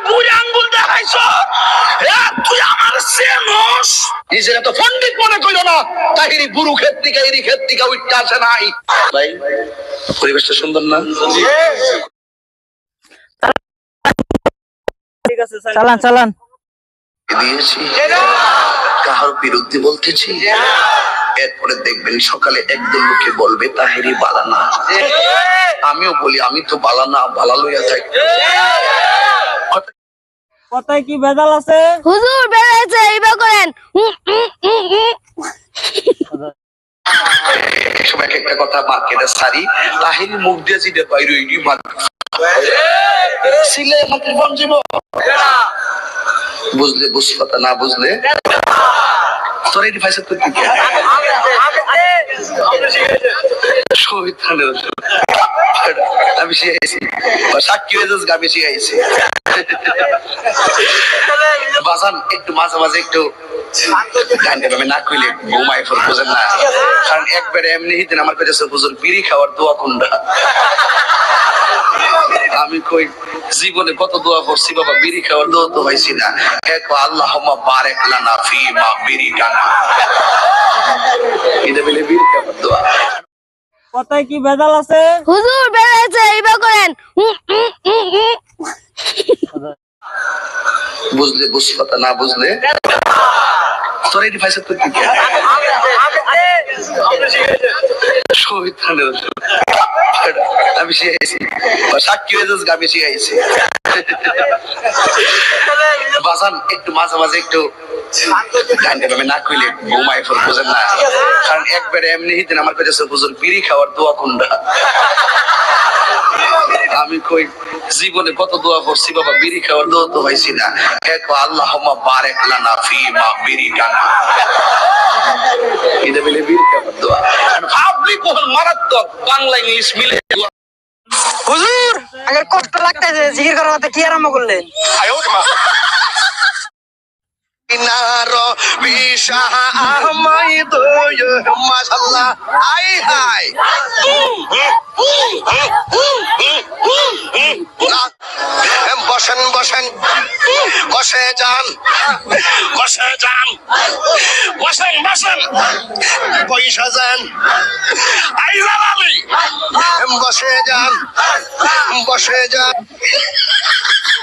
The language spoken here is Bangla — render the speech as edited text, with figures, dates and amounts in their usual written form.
বুড়ি আঙ্গুল দেখাইছ, তুই আমার সেমস নিজের এত পণ্ডিত মনে কইল না। তাহিরি বুড়ু ক্ষেত থেকে এরি ক্ষেত থেকে উঠতে আসে নাই। ভাই পরিবেশটা সুন্দর না? ঠিক আছে, চালান চালান দিয়েছি, কাহার বিরুদ্ধে বলতেছি। এরপরে দেখবেন সকালে একদল লোকে বলবে তাহেরি বালানা। আমিও বলি আমি তো বালানা, বালা লইয়া থাকি। কথায় কি ভেজাল আছে? হুজুর বেড়েছে এইবার করেন। সবাই একটা কথা মার্কেটে সারি, তাহেরি মুখ দিয়ে যেটা বাইরে ছিলে আমাকে বঞ্চিব। বুঝলে বুঝ কথা, না বুঝলে তোর এই ডিভাইসের তো কি আমি শিখাইছি, সাক্ষী হয়ে যাস আমি শিখাইছি। বাজান একটু মাঝে মাঝে একটু না কইলে ঘুমাই ফোর বুঝেন না, কারণ একবারে এমনি হিতেন আমার কাছে হুজুর বিড়ি খাওয়ার দোয়া কোনটা। আমি কই জীবনে কত দোয়া করছি বাবা, বিড়ি খাওয়ার দোয়া তো পাইছি না। এক আল্লাহুম্মা বারিক লানা ফিমা বিরিকানা, এটা বলে বিড়ি খাওয়ার দোয়া। কথায় কি ভেজাল আছে? হুজুর বেড়েছে এইবার করেন। বুঝলে বুঝ কথা, না বুঝলে তোর এই ডিভাইসের তো কি আমি শিখাইছি, সাক্ষী হয়ে যাস আমি শিখাইছি। বাজান একটু মাঝে মাঝে একটু না কইলে ঘুমাই ফোর বুঝেন না, কারণ একবারে এমনি হিতেন আমার কাছে হুজুর বিড়ি খাওয়ার দোয়া কোনটা। আমি কই জীবনে কত দোয়া করছি বাবা, বিড়ি খাওয়ার দোয়া তো পাইছি না। এক আল্লাহুম্মা বারিক লানা ফিমা বিরিকানা, এটা বলে বিড়ি খাওয়ার দোয়া। ভাবলি কোন মারাত্মক বাংলা ইংলিশ মিলে। হুজুর আগে কষ্ট লাগতেছে, জিকির করার কথা কি আরম্ভ করলেন? মাশাআল্লাহ, আই হাই বসেন বসেন, বসে যান, বসে যান, বসেন বসেন, পয়সা যান, আইজাল আলী বসে যান, বসে যান।